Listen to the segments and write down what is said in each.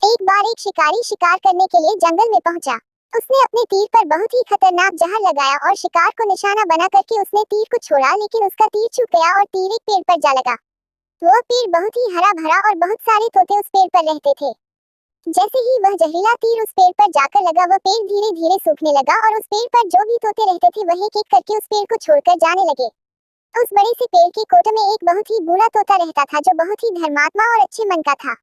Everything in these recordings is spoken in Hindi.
एक बार एक शिकारी शिकार करने के लिए जंगल में पहुंचा। उसने अपने तीर पर बहुत ही खतरनाक जहर लगाया और शिकार को निशाना बना करके उसने तीर को छोड़ा, लेकिन उसका तीर चूक गया और तीर एक पेड़ पर जा लगा। वह पेड़ बहुत ही हरा भरा और बहुत सारे तोते उस पेड़ पर रहते थे। जैसे ही वह जहरीला तीर उस पेड़ पर जाकर लगा, वह पेड़ धीरे धीरे सूखने लगा और उस पेड़ पर जो भी तोते रहते थे वह एक एक करके उस पेड़ को छोड़कर जाने लगे। उस बड़े से पेड़ के कोटे में एक बहुत ही बूढ़ा तोता रहता था जो बहुत ही धर्मात्मा और अच्छे मन का था।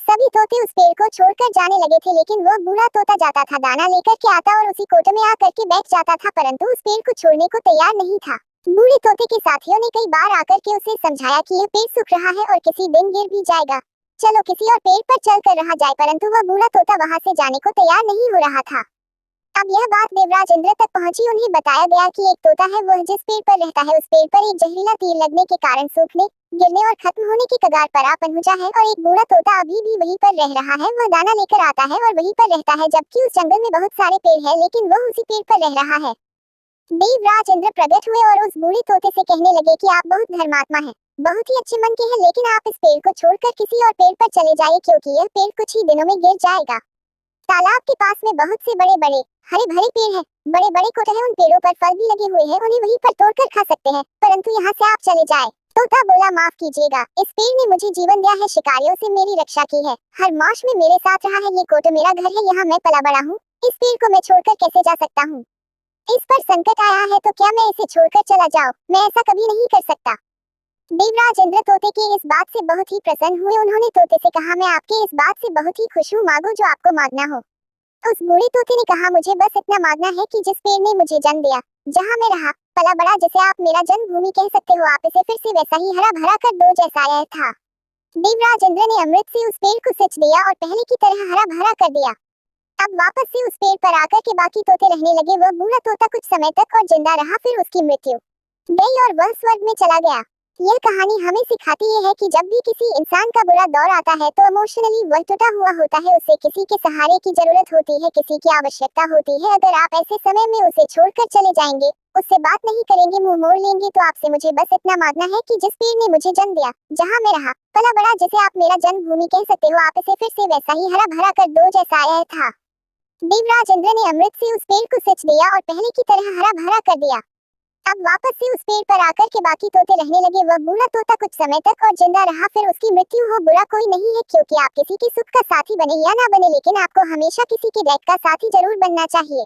सभी तोते उस पेड़ को छोड़कर जाने लगे थे, लेकिन वह बूढ़ा तोता जाता था, दाना लेकर के आता और उसी कोटे में आकर के बैठ जाता था, परंतु उस पेड़ को छोड़ने को तैयार नहीं था। बूढ़े तोते के साथियों ने कई बार आकर के उसे समझाया कि यह पेड़ सूख रहा है और किसी दिन गिर भी जाएगा, चलो किसी और पेड़ पर चल कर रहा जाए, परंतु वह बूढ़ा तोता वहां से जाने को तैयार नहीं हो रहा था। अब यह बात देवराज इंद्र तक पहुंची। उन्हें बताया गया कि एक तोता है, वह जिस पेड़ पर रहता है उस पेड़ पर एक जहरीला तीर लगने के कारण सूखने, गिरने और खत्म होने की कगार पर आ पहुंचा है, और एक बूढ़ा तोता अभी भी वहीं पर रह रहा है। वह दाना लेकर आता है और वहीं पर रहता है, जबकि उस जंगल में बहुत सारे पेड़ हैं, लेकिन वह उसी पेड़ पर रह रहा है। देवराज इंद्र प्रकट हुए और उस बूढ़े तोते से कहने लगे कि आप बहुत धर्मात्मा हैं, बहुत ही अच्छे मन के हैं, लेकिन आप इस पेड़ को छोड़कर किसी और पेड़ पर चले जाइए, क्योंकि यह पेड़ कुछ ही दिनों में गिर जाएगा। तालाब के पास में बहुत से बड़े बड़े हरे भरे पेड़ हैं, बड़े बड़े कोटे हैं, उन पेड़ों पर फल भी लगे हुए हैं, उन्हें वहीं पर तोड़कर खा सकते हैं, परंतु यहाँ से आप चले जाए। तोता बोला, माफ कीजिएगा, इस पेड़ ने मुझे जीवन दिया है, शिकारियों से मेरी रक्षा की है, हर माश में मेरे साथ रहा है, ये कोट मेरा घर है, यहाँ मैं पला बड़ा हूँ, इस पेड़ को मैं छोड़कर कैसे जा सकता हूँ? इस पर संकट आया है तो क्या मैं इसे छोड़कर चला जाऊँ? मैं ऐसा कभी नहीं कर सकता। देवराज इंद्र तोते की इस बात से बहुत ही प्रसन्न हुए। उन्होंने तोते से कहा, मैं आपके इस बात से बहुत ही खुश हूँ, मांगो जो आपको मांगना हो। उस बूढ़े तोते ने कहा, मुझे बस इतना मांगना है कि जिस पेड़ ने मुझे जन्म दिया, जहाँ मैं रहा पला बड़ा, जिसे आप मेरा जन्मभूमि कह सकते हो, आप इसे फिर से वैसा ही हरा भरा कर दो जैसा यह था। देवराज इंद्र ने अमृत से उस पेड़ को सिंच दिया और पहले की तरह हरा भरा कर दिया। अब वापस से उस पेड़ पर आकर के बाकी तोते रहने लगे। वह बूढ़ा तोता कुछ समय तक और जिंदा रहा, फिर उसकी मृत्यु गई और वह स्वर्ग में चला गया। यह कहानी हमें सिखाती है कि जब भी किसी इंसान का बुरा दौर आता है तो इमोशनली वह टूटा हुआ होता है, उसे किसी के सहारे की जरूरत होती है, किसी की आवश्यकता होती है। अगर आप ऐसे समय में उसे छोड़कर चले जाएंगे, उससे बात नहीं करेंगे, मुंह मोड़ लेंगे, तो आपसे मुझे बस इतना मांगना है कि जिस पेड़ ने मुझे जन्म दिया, जहाँ मैं रहा पला बड़ा, जिसे आप मेरा जन्मभूमि कह सकते हो, आप इसे फिर से वैसा ही हरा भरा कर दो जैसा यह था। देवराज इंद्र ने अमृत से उस पेड़ को सिंच दिया और पहले की तरह हरा भरा कर दिया। अब वापस से उस पेड़ पर आकर के बाकी तोते रहने लगे। वह बूढ़ा तोता कुछ समय तक और जिंदा रहा, फिर उसकी मृत्यु हो। बुरा कोई नहीं है, क्योंकि आप किसी के सुख का साथी बने या ना बने, लेकिन आपको हमेशा किसी के दैत का साथी जरूर बनना चाहिए।